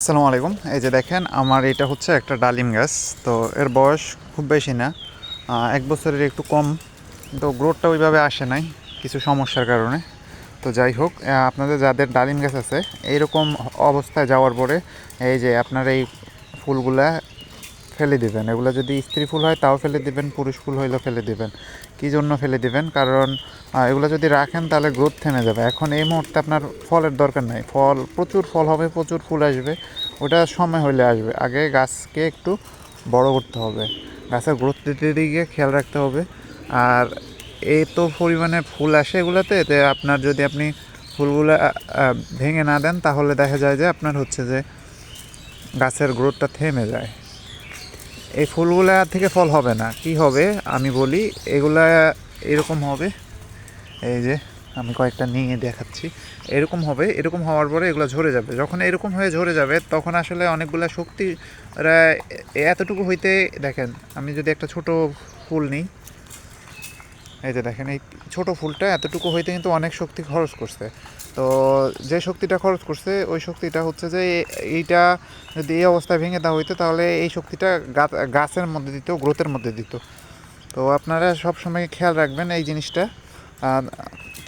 আসসালামু আলাইকুম। এই যে দেখেন আমার এটা হচ্ছে একটা ডালিম গাছ। তো এর বয়স খুব বেশি না, ১ বছরের একটু কম। তো গ্রোথটা ওইভাবে আসে নাই কিছু সমস্যার কারণে। তো যাই হোক, আপনাদের যাদের ডালিম গাছ আছে এইরকম অবস্থায় যাওয়ার পরে এই যে আপনার এই ফুলগুলা ফেলে দিবেন। এগুলো যদি স্ত্রী ফুল হয় তাও ফেলে দিবেন, পুরুষ ফুল হইলেও ফেলে দিবেন। কী জন্য ফেলে দিবেন? কারণ এগুলো যদি রাখেন তাহলে গ্রোথ থেমে যাবে। এখন এই মুহূর্তে আপনার ফলের দরকার নাই, প্রচুর ফল হবে, প্রচুর ফুল আসবে, ওটা সময় হলে আসবে। আগে গাছকে একটু বড় করতে হবে, গাছের গ্রোথ দিতে দিকে খেয়াল রাখতে হবে। আর এই তো পরিমাণে ফুল আসে এগুলোতে, আপনার যদি আপনি ফুলগুলো ভেঙে না দেন তাহলে দেখা যায় যে আপনার হচ্ছে যে গাছের গ্রোথটা থেমে যায়। এই ফুলগুলা থেকে ফল হবে না, কি হবে আমি বলি। এগুলা এরকম হবে, এই যে আমি কয়েকটা নিয়ে দেখাচ্ছি। এরকম হবে, এরকম হওয়ার পরে এগুলো ঝরে যাবে। যখন এরকম হয়ে ঝরে যাবে তখন আসলে অনেকগুলা শক্তি এতটুকু হইতে, দেখেন আমি যদি একটা ছোট ফুল নিই, এই যে দেখেন এই ছোট ফুলটা এতটুকু হইতে কিন্তু অনেক শক্তি খরচ করছে। তো যে শক্তিটা খরচ করছে ওই শক্তিটা হচ্ছে যে এইটা যদি এই অবস্থায় ভেঙে দেওয়া হইতো তাহলে এই শক্তিটা গাছের মধ্যে দিত, গ্রোথের মধ্যে দিত। তো আপনারা সব সময় খেয়াল রাখবেন এই জিনিসটা। আর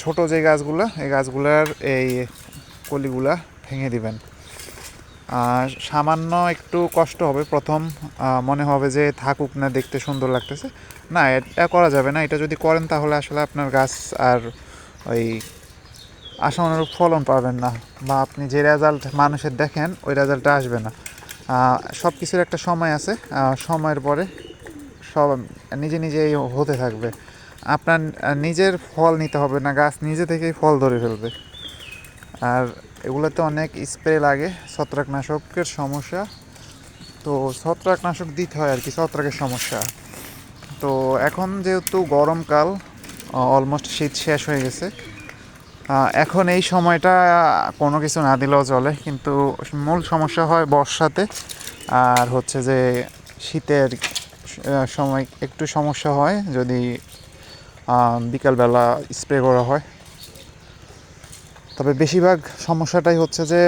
ছোট যে গাছগুলো, এই গাছগুলার এই কলিগুলা ভেঙে দিবেন। সামান্য একটু কষ্ট হবে প্রথম, মনে হবে যে থাকুক না, দেখতে সুন্দর লাগতেছে। না, এটা করা যাবে না। এটা যদি করেন তাহলে আসলে আপনার গাছ আর ওই আশানুরূপ ফলন পাবেন না, বা আপনি যে রেজাল্ট মানুষের দেখেন ওই রেজাল্টটা আসবে না। সব কিছুর একটা সময় আছে, সময়ের পরে সব নিজে নিজেই হতে থাকবে। আপনার নিজের ফল নিতে হবে না, গাছ নিজে থেকেই ফল ধরে ফেলবে। আর এগুলোতে অনেক স্প্রে লাগে, ছত্রাকনাশকের সমস্যা। তো ছত্রাকনাশক দিতে হয় আর কি, ছত্রাকের সমস্যা। তো এখন যেহেতু গরমকাল, অলমোস্ট শীত শেষ হয়ে গেছে, এখন এই সময়টা কোনো কিছু না দিলেও চলে, কিন্তু মূল সমস্যা হয় বর্ষাতে। আর হচ্ছে যে শীতের সময় একটু সমস্যা হয় যদি বিকালবেলা স্প্রে করা হয়। তবে বেশিরভাগ সমস্যাটাই হচ্ছে যে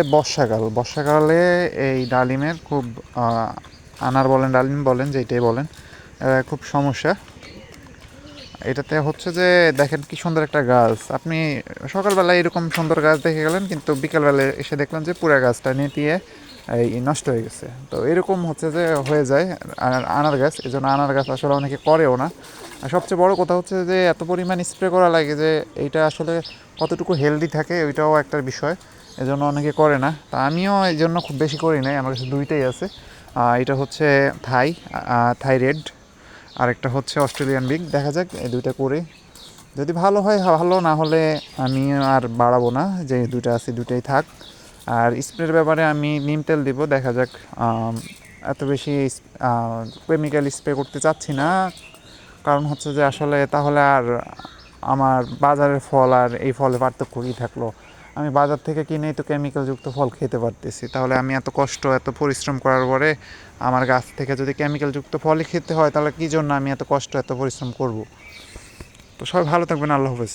বর্ষাকালে এই ডালিমের খুব আনার বলেন, ডালিম বলেন, যেইটাই বলেন, খুব সমস্যা। এটাতে হচ্ছে যে দেখেন কি সুন্দর একটা গাছ, আপনি সকালবেলা এরকম সুন্দর গাছ দেখে গেলেন, কিন্তু বিকালবেলা এসে দেখলেন যে পুরো গাছটা নেতিয়ে এই নষ্ট হয়ে গেছে। তো এরকম হচ্ছে যে হয়ে যায় আনার গাছ। এই জন্য আনার গাছ আসলে অনেকে করেও না। আর সবচেয়ে বড় কথা হচ্ছে যে এত পরিমাণ স্প্রে করা লাগে যে এইটা আসলে কতটুকু হেলদি থাকে ওইটাও একটা বিষয়। এজন্য অনেকে করে না। তা আমিও এই জন্য খুব বেশি করি নাই, আমার কাছে দুইটাই আছে। এটা হচ্ছে থাই রেড, আরেকটা হচ্ছে অস্ট্রেলিয়ান বিগ। দেখা যাক এই দুইটা করে, যদি ভালো হয় ভালো, না হলে আমি আর বাড়াবো না, যে দুইটা আছে দুইটাই থাক। আর স্প্রের ব্যাপারে আমি নিম তেল দিব, দেখা যাক। এত বেশি কেমিক্যাল স্প্রে করতে চাচ্ছি না, কারণ হচ্ছে যে আসলে তাহলে আর আমার বাজারের ফল আর এই ফলে পার্থক্য কী থাকলো? আমি বাজার থেকে কিনেই তো কেমিক্যালযুক্ত ফল খেতে পারতেছি, তাহলে আমি এত কষ্ট এত পরিশ্রম করার পরে আমার গাছ থেকে যদি কেমিক্যালযুক্ত ফলই খেতে হয় তাহলে কী জন্য আমি এত কষ্ট এত পরিশ্রম করব? তো সবাই ভালো থাকবেন, আল্লাহ হাফেজ।